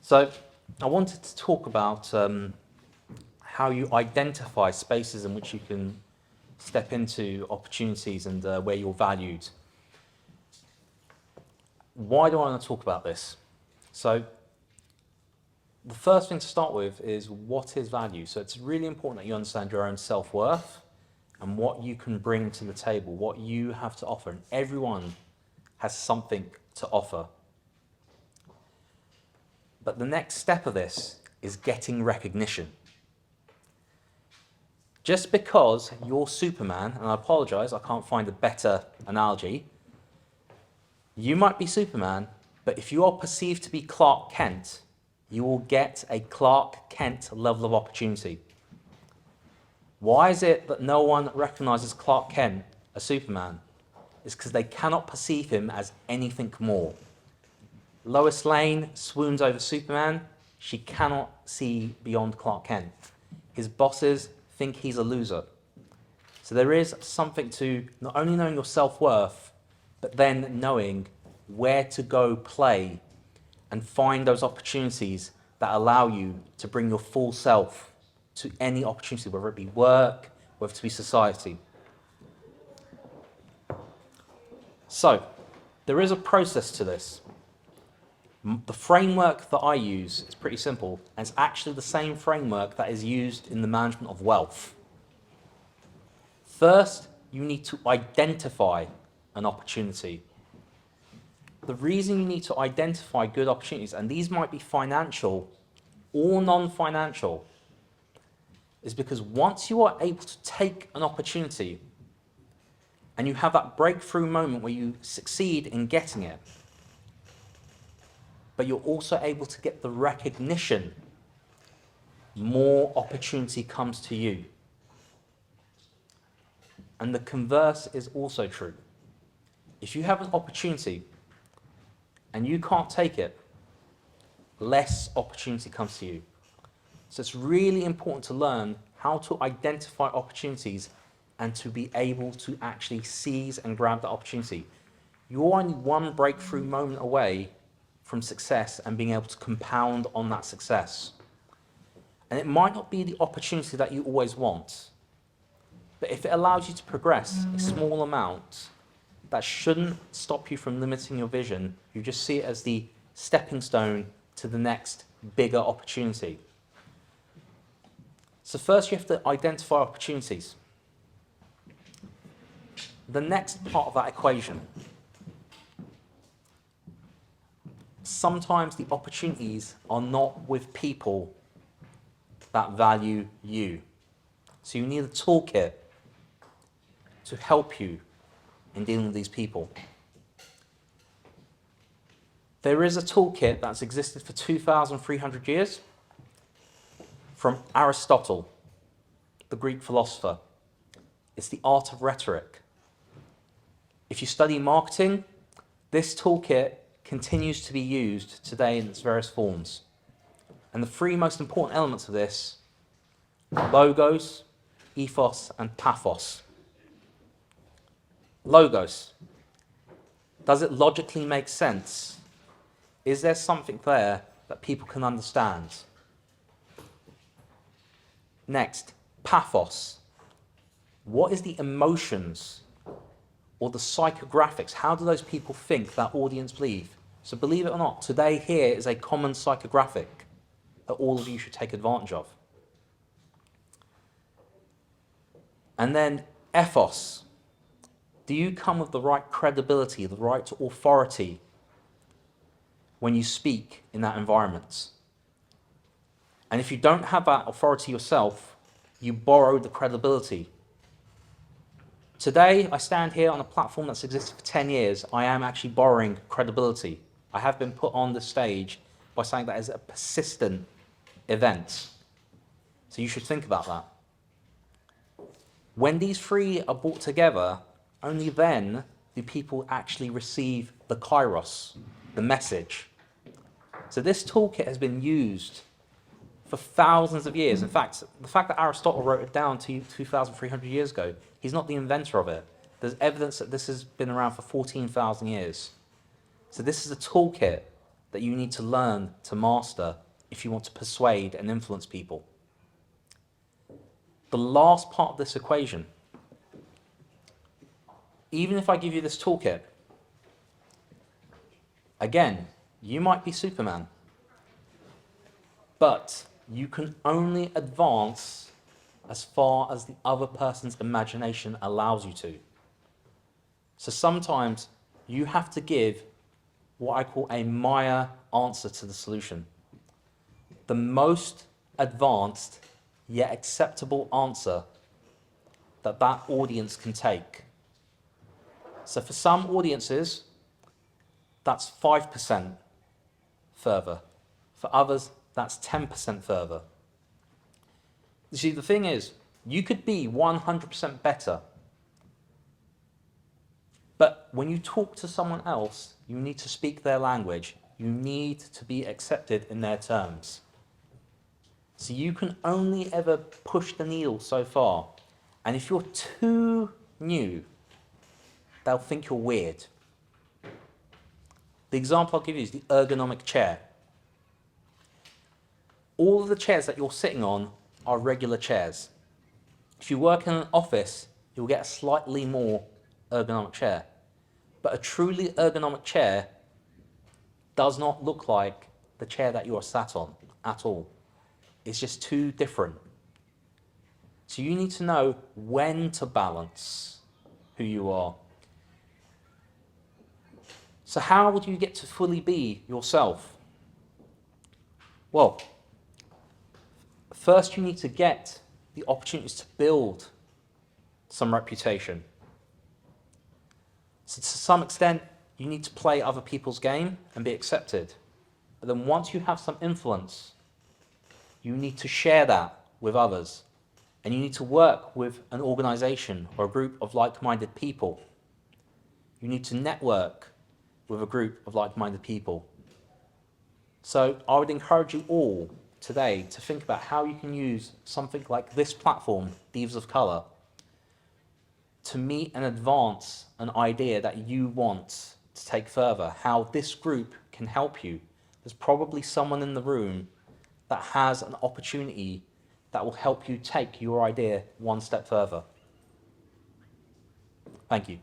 So I wanted to talk about how you identify spaces in which you can step into opportunities and where you're valued. Why do I want to talk about this? So the first thing to start with is, what is value? So it's really important that you understand your own self-worth and what you can bring to the table, what you have to offer. And everyone has something to offer. But the next step of this is getting recognition. Just because you're Superman, and I apologize, I can't find a better analogy, you might be Superman, but if you are perceived to be Clark Kent, you will get a Clark Kent level of opportunity. Why is it that no one recognizes Clark Kent as Superman? It's because they cannot perceive him as anything more. Lois Lane swoons over Superman. She cannot see beyond Clark Kent. His bosses think he's a loser. So there is something to not only knowing your self-worth, but then knowing where to go play and find those opportunities that allow you to bring your full self to any opportunity, whether it be work, whether it be society. So there is a process to this. The framework that I use is pretty simple, and it's actually the same framework that is used in the management of wealth. First, you need to identify an opportunity. The reason you need to identify good opportunities, and these might be financial or non-financial, is because once you are able to take an opportunity and you have that breakthrough moment where you succeed in getting it, but you're also able to get the recognition, more opportunity comes to you. And the converse is also true. If you have an opportunity and you can't take it, less opportunity comes to you. So it's really important to learn how to identify opportunities and to be able to actually seize and grab that opportunity. You're only one breakthrough moment away from success and being able to compound on that success. And it might not be the opportunity that you always want, but if it allows you to progress a small amount, that shouldn't stop you from limiting your vision. You just see it as the stepping stone to the next bigger opportunity. So first you have to identify opportunities. The next part of that equation, sometimes the opportunities are not with people that value you. So you need a toolkit to help you in dealing with these people. There is a toolkit that's existed for 2,300 years from Aristotle, the Greek philosopher. It's the art of rhetoric. If you study marketing, this toolkit continues to be used today in its various forms. And the three most important elements of this are logos, ethos, and pathos. Logos. Does it logically make sense? Is there something there that people can understand? Next, pathos. What is the emotions or the psychographics? How do those people think that audience believe? So believe it or not, today here is a common psychographic that all of you should take advantage of. And then ethos. Do you come with the right credibility, the right authority when you speak in that environment? And if you don't have that authority yourself, you borrow the credibility. Today, I stand here on a platform that's existed for 10 years. I am actually borrowing credibility. I have been put on the stage by saying that is a persistent event. So you should think about that. When these three are brought together, only then do people actually receive the kairos, the message. So this toolkit has been used for thousands of years. In fact, the fact that Aristotle wrote it down 2,300 years ago, he's not the inventor of it. There's evidence that this has been around for 14,000 years. So this is a toolkit that you need to learn to master if you want to persuade and influence people. The last part of this equation, even if I give you this toolkit, again, you might be Superman, but you can only advance as far as the other person's imagination allows you to. So sometimes you have to give what I call a Maya answer to the solution. The most advanced yet acceptable answer that that audience can take. So for some audiences, that's 5% further. For others, that's 10% further. You see, the thing is, you could be 100% better, but when you talk to someone else, you need to speak their language. You need to be accepted in their terms. So you can only ever push the needle so far. And if you're too new, they'll think you're weird. The example I'll give you is the ergonomic chair. All of the chairs that you're sitting on are regular chairs. If you work in an office, you'll get a slightly more ergonomic chair. But a truly ergonomic chair does not look like the chair that you are sat on at all. It's just too different. So you need to know when to balance who you are. So how would you get to fully be yourself? Well, first you need to get the opportunities to build some reputation. So to some extent, you need to play other people's game and be accepted. But then once you have some influence, you need to share that with others. And you need to work with an organization or a group of like-minded people. You need to network with a group of like-minded people. So I would encourage you all today to think about how you can use something like this platform, Divas of Colour, to meet and advance an idea that you want to take further, how this group can help you. There's probably someone in the room that has an opportunity that will help you take your idea one step further. Thank you.